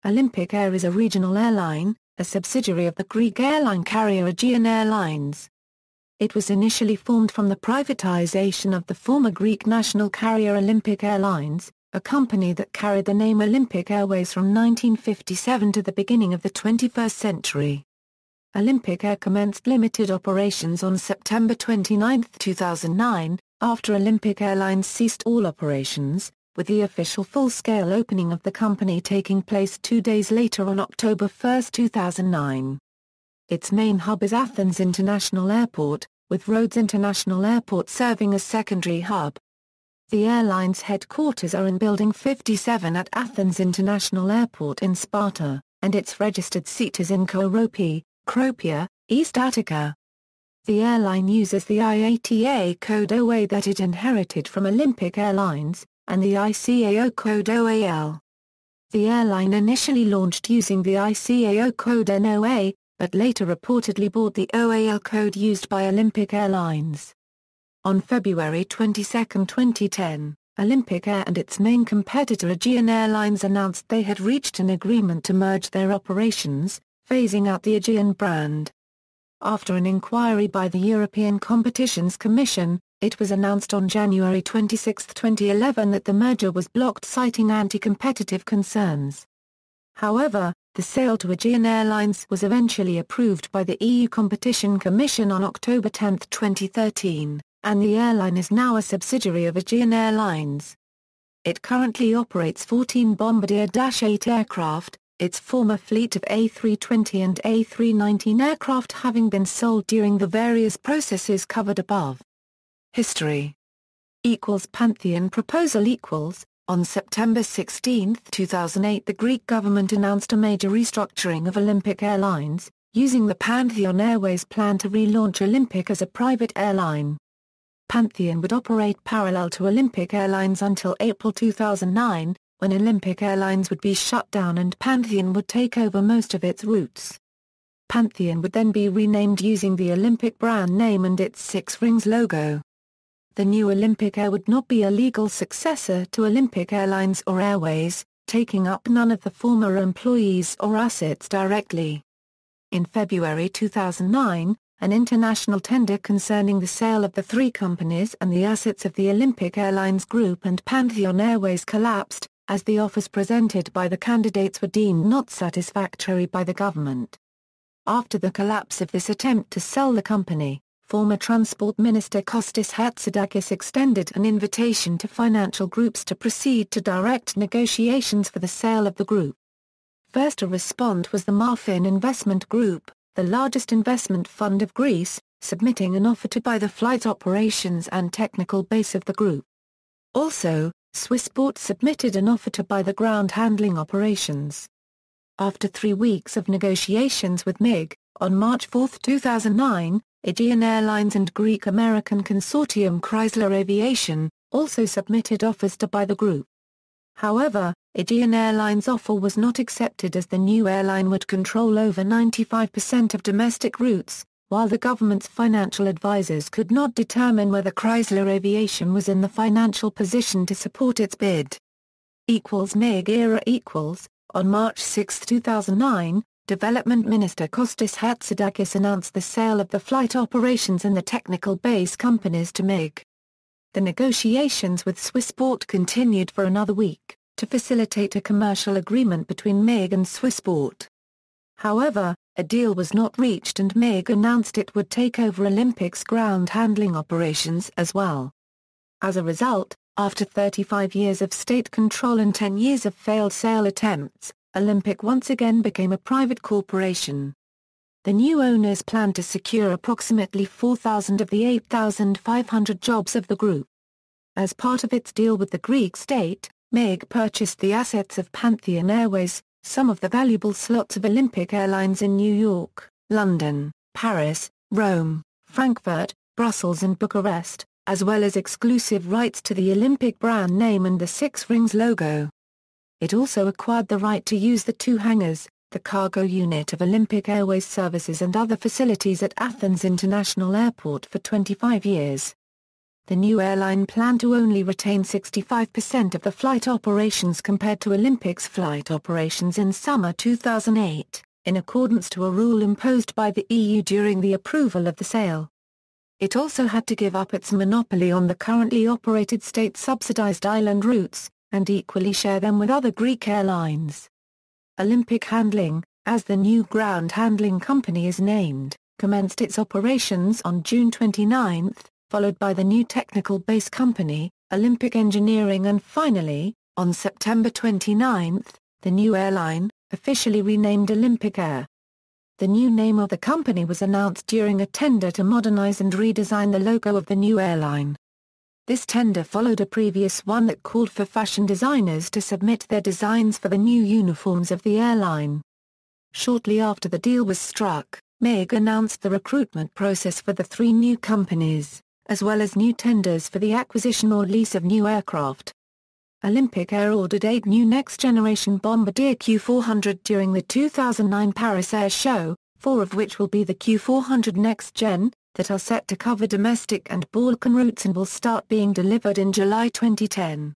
Olympic Air is a regional airline, a subsidiary of the Greek airline carrier Aegean Airlines. It was initially formed from the privatization of the former Greek national carrier Olympic Airlines, a company that carried the name Olympic Airways from 1957 to the beginning of the 21st century. Olympic Air commenced limited operations on September 29, 2009, after Olympic Airlines ceased all operations, with the official full-scale opening of the company taking place 2 days later on October 1, 2009. Its main hub is Athens International Airport, with Rhodes International Airport serving as secondary hub. The airline's headquarters are in Building 57 at Athens International Airport in Spata, and its registered seat is in Koropi, Kropia, East Attica. The airline uses the IATA code OA that it inherited from Olympic Airlines, and the ICAO code OAL. The airline initially launched using the ICAO code NOA, but later reportedly bought the OAL code used by Olympic Airlines. On February 22, 2010, Olympic Air and its main competitor Aegean Airlines announced they had reached an agreement to merge their operations, phasing out the Aegean brand. After an inquiry by the European Competitions Commission, it was announced on January 26, 2011 that the merger was blocked citing anti-competitive concerns. However, the sale to Aegean Airlines was eventually approved by the EU Competition Commission on October 10, 2013, and the airline is now a subsidiary of Aegean Airlines. It currently operates 14 Bombardier Dash 8 aircraft, its former fleet of A320 and A319 aircraft having been sold during the various processes covered above. History = Pantheon proposal = On September 16, 2008 the Greek government announced a major restructuring of Olympic Airlines, using the Pantheon Airways plan to relaunch Olympic as a private airline. Pantheon would operate parallel to Olympic Airlines until April 2009, when Olympic Airlines would be shut down and Pantheon would take over most of its routes. Pantheon would then be renamed using the Olympic brand name and its Six Rings logo. The new Olympic Air would not be a legal successor to Olympic Airlines or Airways, taking up none of the former employees or assets directly. In February 2009, an international tender concerning the sale of the three companies and the assets of the Olympic Airlines Group and Pantheon Airways collapsed, as the offers presented by the candidates were deemed not satisfactory by the government. After the collapse of this attempt to sell the company, former Transport Minister Kostas Hatzidakis extended an invitation to financial groups to proceed to direct negotiations for the sale of the group. First to respond was the Marfin Investment Group, the largest investment fund of Greece, submitting an offer to buy the flight operations and technical base of the group. Also, Swissport submitted an offer to buy the ground handling operations. After 3 weeks of negotiations with MIG, on March 4, 2009, Aegean Airlines and Greek-American consortium Chrysler Aviation also submitted offers to buy the group. However, Aegean Airlines' offer was not accepted as the new airline would control over 95% of domestic routes, while the government's financial advisors could not determine whether Chrysler Aviation was in the financial position to support its bid. MIG era On March 6, 2009, Development Minister Kostas Hatzidakis announced the sale of the flight operations and the technical base companies to MIG. The negotiations with Swissport continued for another week, to facilitate a commercial agreement between MIG and Swissport. However, a deal was not reached and MIG announced it would take over Olympic's ground handling operations as well. As a result, after 35 years of state control and 10 years of failed sale attempts, Olympic once again became a private corporation. The new owners planned to secure approximately 4,000 of the 8,500 jobs of the group. As part of its deal with the Greek state, MIG purchased the assets of Pantheon Airways, some of the valuable slots of Olympic Airlines in New York, London, Paris, Rome, Frankfurt, Brussels and Bucharest, as well as exclusive rights to the Olympic brand name and the Six Rings logo. It also acquired the right to use the two hangars, the cargo unit of Olympic Airways services and other facilities at Athens International Airport for 25 years. the new airline planned to only retain 65% of the flight operations compared to Olympic's flight operations in summer 2008, in accordance to a rule imposed by the EU during the approval of the sale. It also had to give up its monopoly on the currently operated state-subsidized island routes, and equally share them with other Greek airlines. Olympic Handling, as the new ground handling company is named, commenced its operations on June 29, followed by the new technical base company, Olympic Engineering, and finally, on September 29, the new airline, officially renamed Olympic Air. The new name of the company was announced during a tender to modernize and redesign the logo of the new airline. This tender followed a previous one that called for fashion designers to submit their designs for the new uniforms of the airline. Shortly after the deal was struck, Ager announced the recruitment process for the three new companies, as well as new tenders for the acquisition or lease of new aircraft. Olympic Air ordered 8 new next-generation Bombardier Q400 during the 2009 Paris Air Show, 4 of which will be the Q400 Next Gen, that are set to cover domestic and Balkan routes and will start being delivered in July 2010.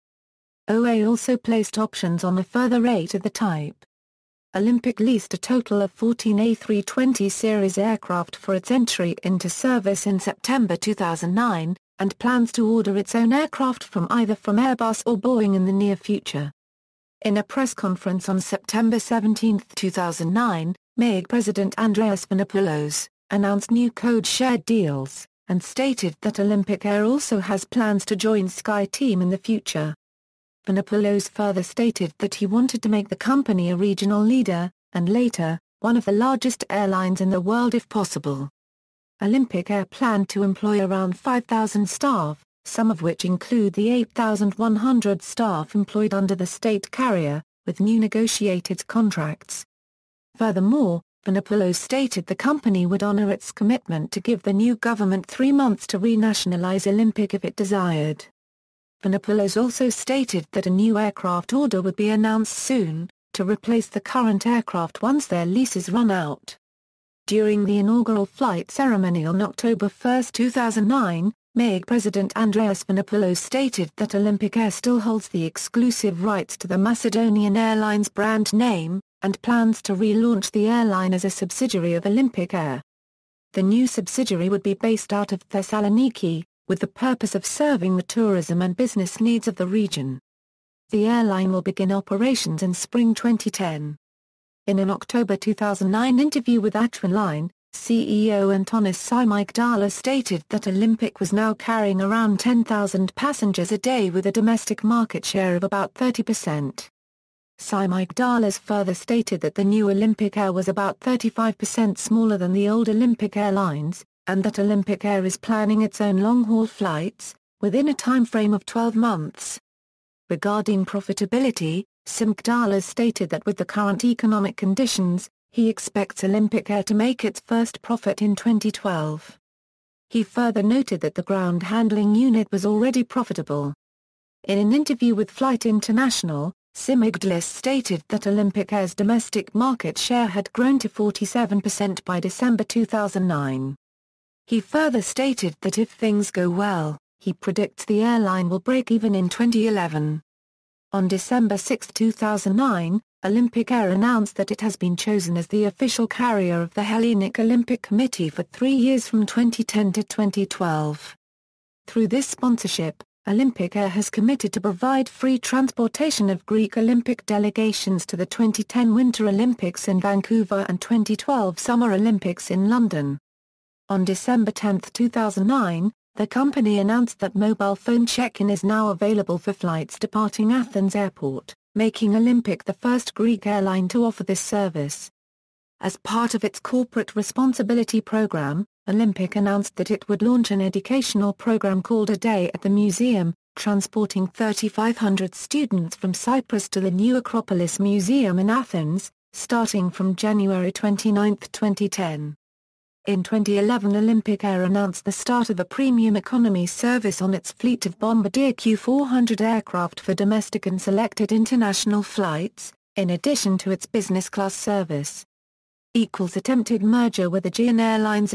OA also placed options on a further 8 of the type. Olympic leased a total of 14 A320 series aircraft for its entry into service in September 2009, and plans to order its own aircraft from either Airbus or Boeing in the near future. In a press conference on September 17, 2009, Ager President Andreas Vanopoulos announced new code-shared deals, and stated that Olympic Air also has plans to join SkyTeam in the future. Vanopoulos further stated that he wanted to make the company a regional leader, and later, one of the largest airlines in the world if possible. Olympic Air planned to employ around 5,000 staff, some of which include the 8,100 staff employed under the state carrier, with new negotiated contracts. Furthermore, Vanopoulos stated the company would honor its commitment to give the new government 3 months to renationalize Olympic if it desired. Vanopoulos also stated that a new aircraft order would be announced soon, to replace the current aircraft once their leases run out. During the inaugural flight ceremony on October 1, 2009, Ager President Andreas Vanopoulos stated that Olympic Air still holds the exclusive rights to the Macedonian Airlines brand name, and plans to relaunch the airline as a subsidiary of Olympic Air. The new subsidiary would be based out of Thessaloniki, with the purpose of serving the tourism and business needs of the region. The airline will begin operations in spring 2010. In an October 2009 interview with Attica, CEO Antonis Samaikdalis stated that Olympic was now carrying around 10,000 passengers a day with a domestic market share of about 30%. Samaikdalis further stated that the new Olympic Air was about 35% smaller than the old Olympic Airlines, and that Olympic Air is planning its own long-haul flights, within a time frame of 12 months. Regarding profitability, Samaikdalis stated that with the current economic conditions, he expects Olympic Air to make its first profit in 2012. He further noted that the ground handling unit was already profitable. In an interview with Flight International, Samaikdalis stated that Olympic Air's domestic market share had grown to 47% by December 2009. He further stated that if things go well, he predicts the airline will break even in 2011. On December 6, 2009, Olympic Air announced that it has been chosen as the official carrier of the Hellenic Olympic Committee for 3 years from 2010 to 2012. Through this sponsorship, Olympic Air has committed to provide free transportation of Greek Olympic delegations to the 2010 Winter Olympics in Vancouver and 2012 Summer Olympics in London. On December 10, 2009, the company announced that mobile phone check-in is now available for flights departing Athens Airport, making Olympic the first Greek airline to offer this service. As part of its corporate responsibility program, Olympic announced that it would launch an educational program called A Day at the Museum, transporting 3,500 students from Cyprus to the new Acropolis Museum in Athens, starting from January 29, 2010. In 2011, Olympic Air announced the start of a premium economy service on its fleet of Bombardier Q400 aircraft for domestic and selected international flights, in addition to its business class service. Attempted merger with Aegean Airlines.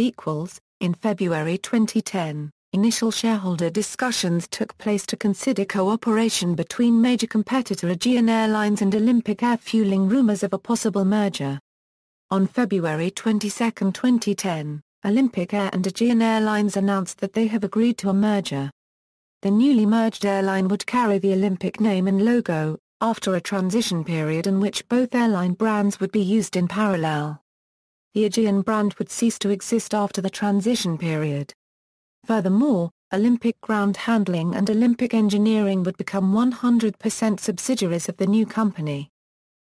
In February 2010, Initial shareholder discussions took place to consider cooperation between major competitor Aegean Airlines and Olympic Air, fueling rumors of a possible merger. On February 22, 2010, Olympic Air and Aegean Airlines announced that they have agreed to a merger. The newly merged airline would carry the Olympic name and logo, after a transition period in which both airline brands would be used in parallel. The Aegean brand would cease to exist after the transition period. Furthermore, Olympic Ground Handling and Olympic Engineering would become 100% subsidiaries of the new company.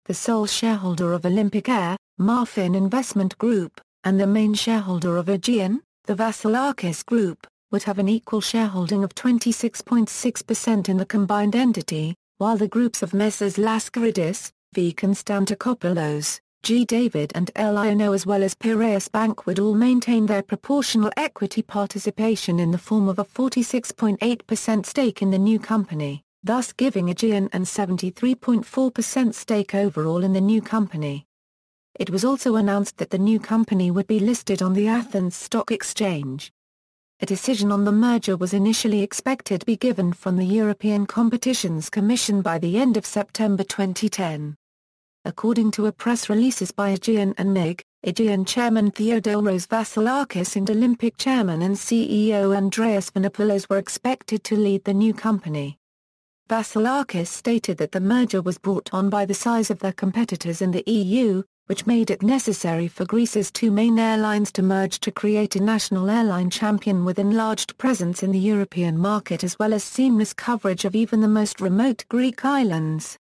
The sole shareholder of Olympic Air, Marfin Investment Group, and the main shareholder of Aegean, the Vasilakis Group, would have an equal shareholding of 26.6% in the combined entity, while the groups of Messrs. Laskaridis, V. Konstantopoulos, G. David and L. Iono as well as Piraeus Bank would all maintain their proportional equity participation in the form of a 46.8% stake in the new company, thus giving Aegean an 73.4% stake overall in the new company. It was also announced that the new company would be listed on the Athens Stock Exchange. A decision on the merger was initially expected to be given from the European Competitions Commission by the end of September 2010. According to a press releases by Aegean and MIG, Aegean chairman Theodoros Vasilakis and Olympic chairman and CEO Andreas Vanopoulos were expected to lead the new company. Vasilakis stated that the merger was brought on by the size of their competitors in the EU, which made it necessary for Greece's two main airlines to merge to create a national airline champion with enlarged presence in the European market as well as seamless coverage of even the most remote Greek islands.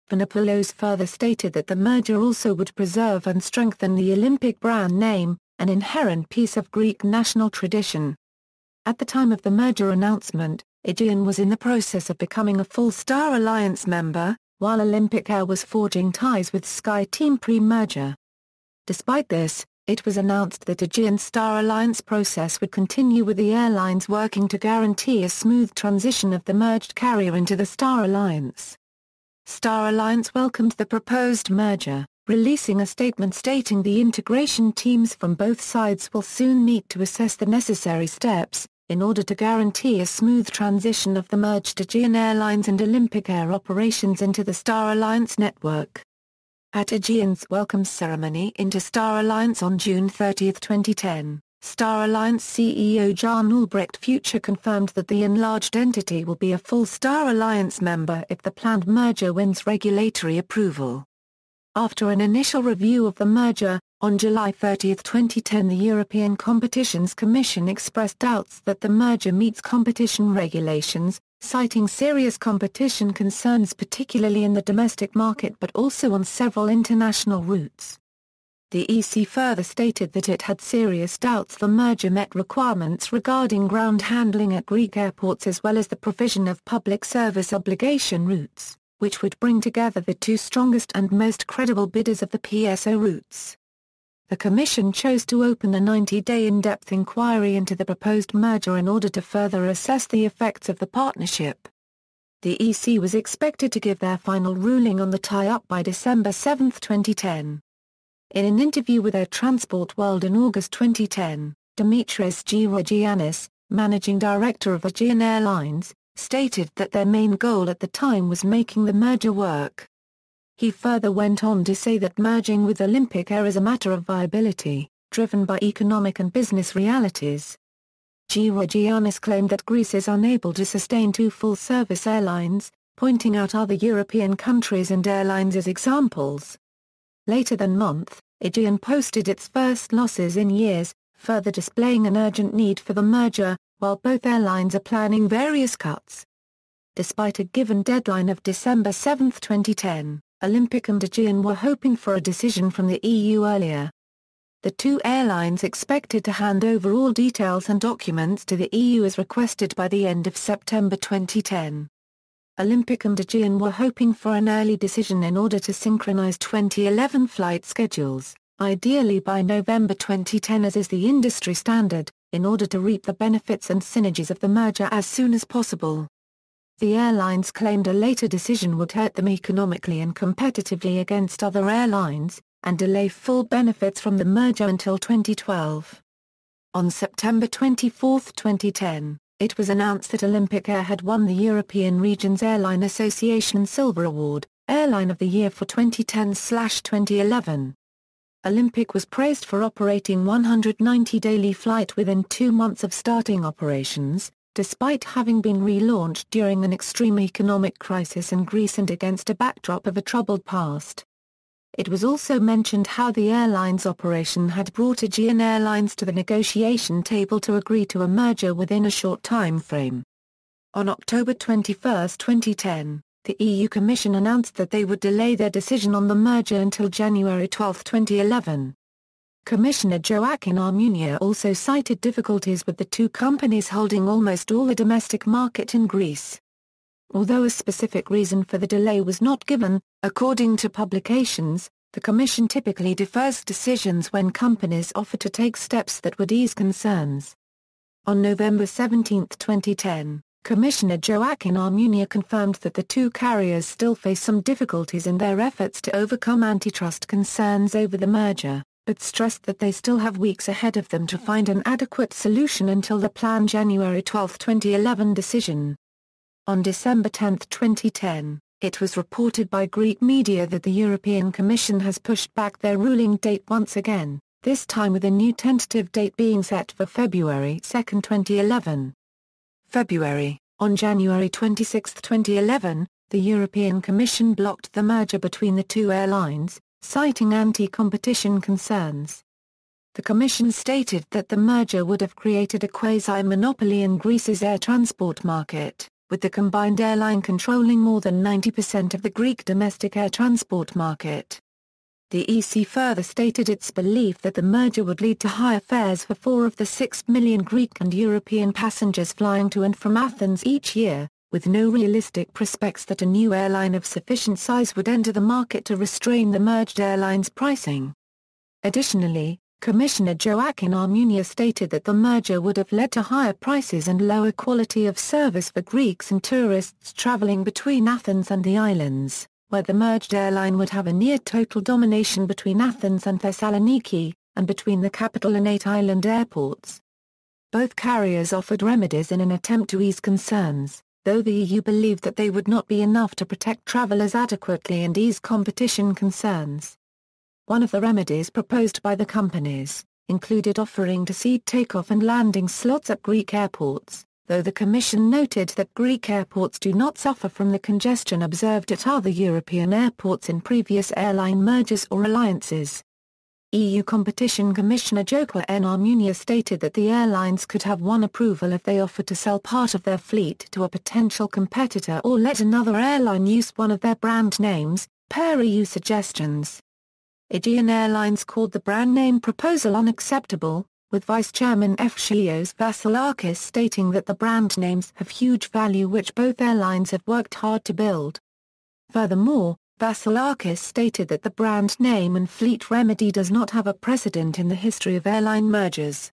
Vanopoulos further stated that the merger also would preserve and strengthen the Olympic brand name, an inherent piece of Greek national tradition. At the time of the merger announcement, Aegean was in the process of becoming a full Star Alliance member, while Olympic Air was forging ties with Sky Team pre-merger. Despite this, it was announced that Aegean's Star Alliance process would continue with the airlines working to guarantee a smooth transition of the merged carrier into the Star Alliance. Star Alliance welcomed the proposed merger, releasing a statement stating the integration teams from both sides will soon meet to assess the necessary steps, in order to guarantee a smooth transition of the merged Aegean Airlines and Olympic Air operations into the Star Alliance network. At Aegean's welcome ceremony into Star Alliance on June 30, 2010, Star Alliance CEO Jan Albrecht Future confirmed that the enlarged entity will be a full Star Alliance member if the planned merger wins regulatory approval. After an initial review of the merger, on July 30, 2010 the European Competitions Commission expressed doubts that the merger meets competition regulations, citing serious competition concerns particularly in the domestic market but also on several international routes. The EC further stated that it had serious doubts the merger met requirements regarding ground handling at Greek airports as well as the provision of public service obligation routes, which would bring together the two strongest and most credible bidders of the PSO routes. The Commission chose to open a 90-day in-depth inquiry into the proposed merger in order to further assess the effects of the partnership. The EC was expected to give their final ruling on the tie-up by December 7, 2010. In an interview with Air Transport World in August 2010, Dimitris Gerogiannis, managing director of Aegean Airlines, stated that their main goal at the time was making the merger work. He further went on to say that merging with Olympic Air is a matter of viability, driven by economic and business realities. Gerogiannis claimed that Greece is unable to sustain two full-service airlines, pointing out other European countries and airlines as examples. Later that month, Aegean posted its first losses in years, further displaying an urgent need for the merger, while both airlines are planning various cuts. Despite a given deadline of December 7, 2010, Olympic and Aegean were hoping for a decision from the EU earlier. The two airlines expected to hand over all details and documents to the EU as requested by the end of September 2010. Olympic and Aegean were hoping for an early decision in order to synchronize 2011 flight schedules, ideally by November 2010 as is the industry standard, in order to reap the benefits and synergies of the merger as soon as possible. The airlines claimed a later decision would hurt them economically and competitively against other airlines, and delay full benefits from the merger until 2012. On September 24, 2010, it was announced that Olympic Air had won the European Regions Airline Association Silver Award, Airline of the Year for 2010/2011. Olympic was praised for operating 190 daily flights within 2 months of starting operations, despite having been relaunched during an extreme economic crisis in Greece and against a backdrop of a troubled past. It was also mentioned how the airline's operation had brought Aegean Airlines to the negotiation table to agree to a merger within a short time frame. On October 21, 2010, the EU Commission announced that they would delay their decision on the merger until January 12, 2011. Commissioner Joaquin Almunia also cited difficulties with the two companies holding almost all the domestic market in Greece. Although a specific reason for the delay was not given, according to publications, the Commission typically defers decisions when companies offer to take steps that would ease concerns. On November 17, 2010, Commissioner Joaquin Almunia confirmed that the two carriers still face some difficulties in their efforts to overcome antitrust concerns over the merger, but stressed that they still have weeks ahead of them to find an adequate solution until the planned January 12, 2011 decision. On December 10, 2010, it was reported by Greek media that the European Commission has pushed back their ruling date once again, this time with a new tentative date being set for February 2, 2011. February. On January 26, 2011, the European Commission blocked the merger between the two airlines, citing anti-competition concerns. The Commission stated that the merger would have created a quasi-monopoly in Greece's air transport market, with the combined airline controlling more than 90% of the Greek domestic air transport market. The EC further stated its belief that the merger would lead to higher fares for 4 of the 6 million Greek and European passengers flying to and from Athens each year, with no realistic prospects that a new airline of sufficient size would enter the market to restrain the merged airlines' pricing. Additionally, Commissioner Joaquin Almunia stated that the merger would have led to higher prices and lower quality of service for Greeks and tourists traveling between Athens and the islands, where the merged airline would have a near-total domination between Athens and Thessaloniki, and between the capital and 8 island airports. Both carriers offered remedies in an attempt to ease concerns, though the EU believed that they would not be enough to protect travellers adequately and ease competition concerns. One of the remedies proposed by the companies included offering to cede takeoff and landing slots at Greek airports, though the Commission noted that Greek airports do not suffer from the congestion observed at other European airports in previous airline mergers or alliances. EU Competition Commissioner Joaquin Almunia stated that the airlines could have won approval if they offered to sell part of their fleet to a potential competitor or let another airline use one of their brand names, per EU suggestions. Aegean Airlines called the brand name proposal unacceptable, with Vice Chairman Eftichios Vassilakis stating that the brand names have huge value which both airlines have worked hard to build. Furthermore, Vassilakis stated that the brand name and fleet remedy does not have a precedent in the history of airline mergers.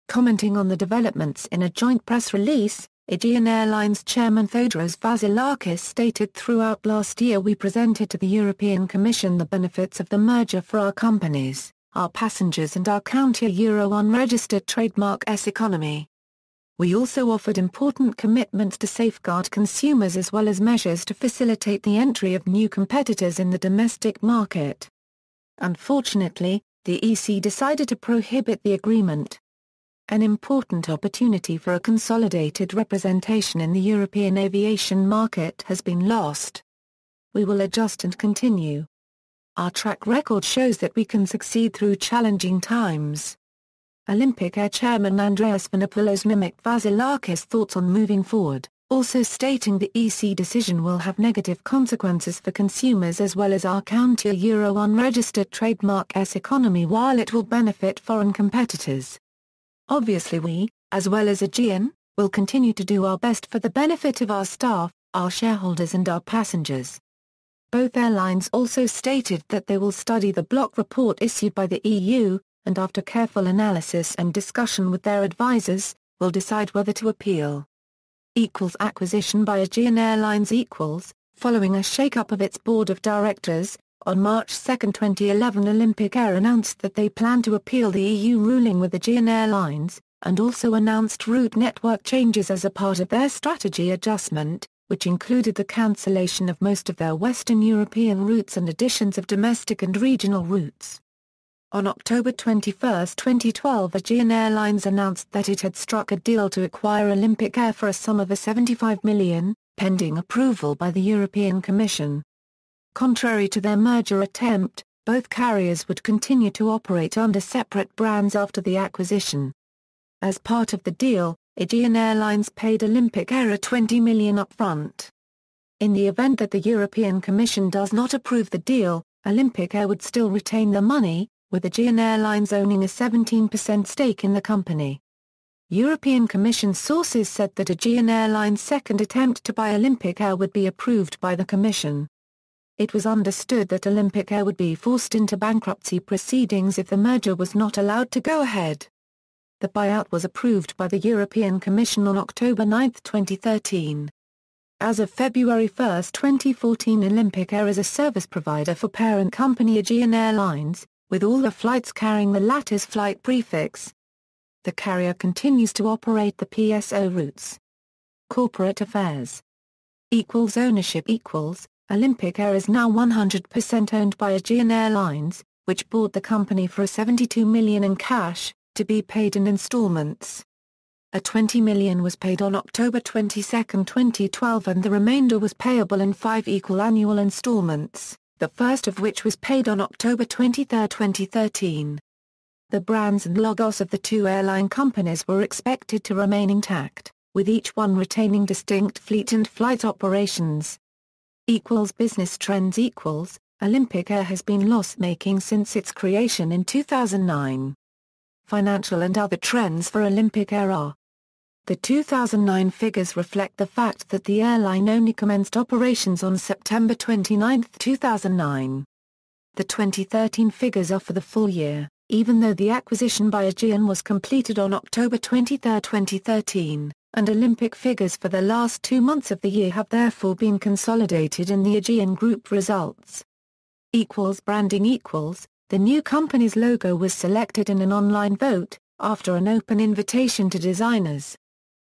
Commenting on the developments in a joint press release, Aegean Airlines Chairman Theodoros Vassilakis stated throughout last year we presented to the European Commission the benefits of the merger for our companies, our passengers and our counter-Euro unregistered trademark S economy. We also offered important commitments to safeguard consumers as well as measures to facilitate the entry of new competitors in the domestic market. Unfortunately, the EC decided to prohibit the agreement. An important opportunity for a consolidated representation in the European aviation market has been lost. We will adjust and continue. Our track record shows that we can succeed through challenging times. Olympic Air Chairman Andreas Vanopoulos mimicked Vassilakis' thoughts on moving forward, also stating the EC decision will have negative consequences for consumers as well as our counter-Euro unregistered trademark S economy while it will benefit foreign competitors. Obviously we, as well as Aegean, will continue to do our best for the benefit of our staff, our shareholders and our passengers. Both airlines also stated that they will study the block report issued by the EU, and after careful analysis and discussion with their advisors, will decide whether to appeal. Acquisition by Aegean Airlines. Following a shake-up of its board of directors, On March 2, 2011, Olympic Air announced that they plan to appeal the EU ruling with Aegean Airlines, and also announced route network changes as a part of their strategy adjustment, which included the cancellation of most of their Western European routes and additions of domestic and regional routes. On October 21, 2012, Aegean Airlines announced that it had struck a deal to acquire Olympic Air for a sum of $75 million, pending approval by the European Commission. Contrary to their merger attempt, both carriers would continue to operate under separate brands after the acquisition. As part of the deal, Aegean Airlines paid Olympic Air a $20 million upfront. In the event that the European Commission does not approve the deal, Olympic Air would still retain the money, with Aegean Airlines owning a 17% stake in the company. European Commission sources said that Aegean Airlines' second attempt to buy Olympic Air would be approved by the Commission. It was understood that Olympic Air would be forced into bankruptcy proceedings if the merger was not allowed to go ahead. The buyout was approved by the European Commission on October 9, 2013. As of February 1, 2014, Olympic Air is a service provider for parent company Aegean Airlines, with all the flights carrying the latter's flight prefix. The carrier continues to operate the PSO routes. Corporate affairs. Ownership. Olympic Air is now 100% owned by Aegean Airlines, which bought the company for $72 million in cash, to be paid in installments. A $20 million was paid on October 22, 2012, and the remainder was payable in 5 equal annual installments, the first of which was paid on October 23, 2013. The brands and logos of the two airline companies were expected to remain intact, with each one retaining distinct fleet and flight operations. Business trends. Olympic Air has been loss-making since its creation in 2009. Financial and other trends for Olympic Air are: the 2009 figures reflect the fact that the airline only commenced operations on September 29, 2009. The 2013 figures are for the full year, even though the acquisition by Aegean was completed on October 23, 2013, and Olympic figures for the last 2 months of the year have therefore been consolidated in the Aegean Group results. Branding. The new company's logo was selected in an online vote, after an open invitation to designers.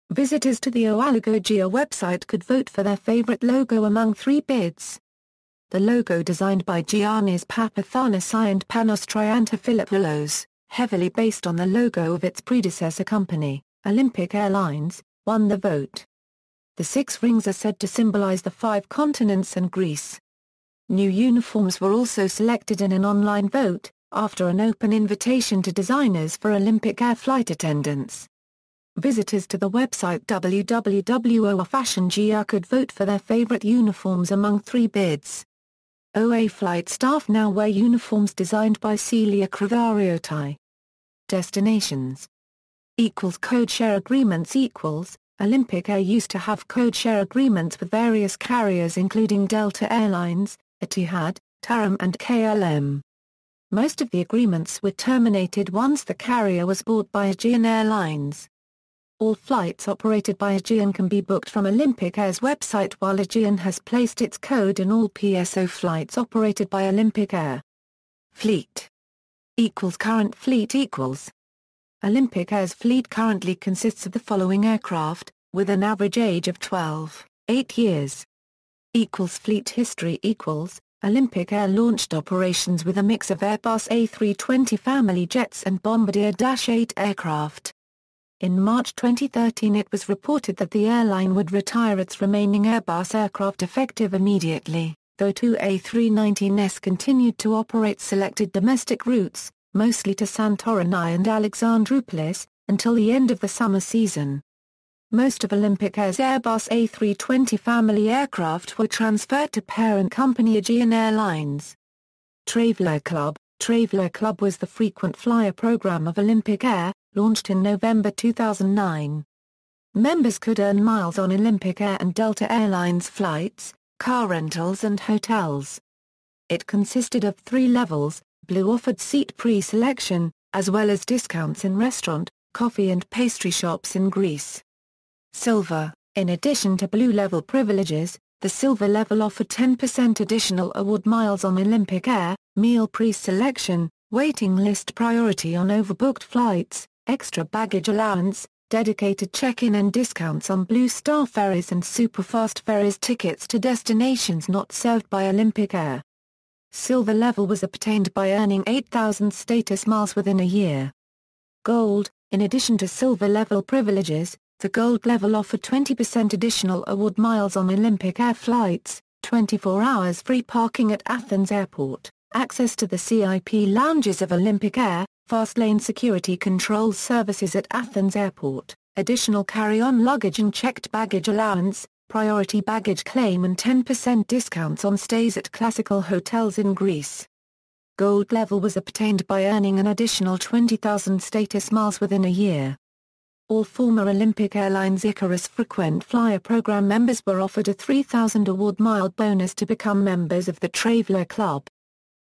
Visitors to the Ager website could vote for their favorite logo among 3 bids. The logo, designed by Giannis Papathanasi and Panos Triantafylopoulos, heavily based on the logo of its predecessor company, Olympic Airlines, won the vote. The 6 rings are said to symbolize the 5 continents and Greece. New uniforms were also selected in an online vote, after an open invitation to designers for Olympic Air flight attendants. Visitors to the website www.OAFashionGR could vote for their favorite uniforms among 3 bids. OA flight staff now wear uniforms designed by Celia Crivariotti. Destinations. Code share agreements. Olympic Air used to have code share agreements with various carriers including Delta Airlines, Etihad, Tarom and KLM. Most of the agreements were terminated once the carrier was bought by Aegean Airlines. All flights operated by Aegean can be booked from Olympic Air's website, while Aegean has placed its code in all PSO flights operated by Olympic Air. Fleet. Current fleet. Olympic Air's fleet currently consists of the following aircraft, with an average age of 12.8 years. Fleet history. Olympic Air launched operations with a mix of Airbus A320 family jets and Bombardier Dash 8 aircraft. In March 2013 it was reported that the airline would retire its remaining Airbus aircraft effective immediately, though 2 A319s continued to operate selected domestic routes, mostly to Santorini and Alexandroupolis, until the end of the summer season. Most of Olympic Air's Airbus A320 family aircraft were transferred to parent company Aegean Airlines. Traveller Club. Traveller Club was the frequent flyer program of Olympic Air, launched in November 2009. Members could earn miles on Olympic Air and Delta Airlines flights, car rentals and hotels. It consisted of 3 levels. Blue offered seat pre-selection, as well as discounts in restaurant, coffee and pastry shops in Greece. Silver, in addition to blue level privileges, The silver level offered 10% additional award miles on Olympic Air, meal pre-selection, waiting list priority on overbooked flights, extra baggage allowance, dedicated check-in and discounts on Blue Star ferries and superfast ferries tickets to destinations not served by Olympic Air. Silver level was obtained by earning 8,000 status miles within a year. Gold, in addition to silver level privileges, the gold level offered 20% additional award miles on Olympic Air flights, 24 hours free parking at Athens Airport, access to the CIP lounges of Olympic Air, fast lane security control services at Athens Airport, additional carry-on luggage and checked baggage allowance, priority baggage claim and 10% discounts on stays at classical hotels in Greece. Gold level was obtained by earning an additional 20,000 status miles within a year. All former Olympic Airlines Icarus Frequent Flyer Program members were offered a 3,000 award mile bonus to become members of the Traveller Club.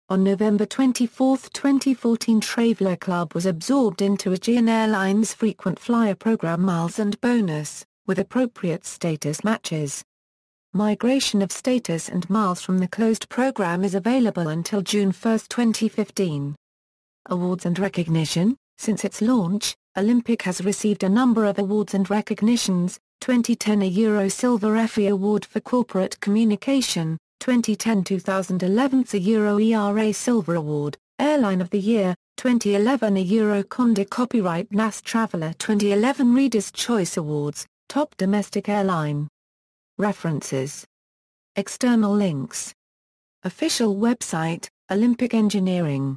On November 24, 2014, Traveller Club was absorbed into Aegean Airlines Frequent Flyer Program miles and bonus, with appropriate status matches. Migration of status and miles from the closed program is available until June 1, 2015. Awards and recognition. Since its launch, Olympic has received a number of awards and recognitions: 2010 a Euro Silver Effie Award for Corporate Communication, 2010-2011 a Euro ERA Silver Award, Airline of the Year, 2011 a Euro Condé Copyright NAS Traveller, 2011 Reader's Choice Awards, Top Domestic Airline. References. External links. Official website, Olympic Engineering.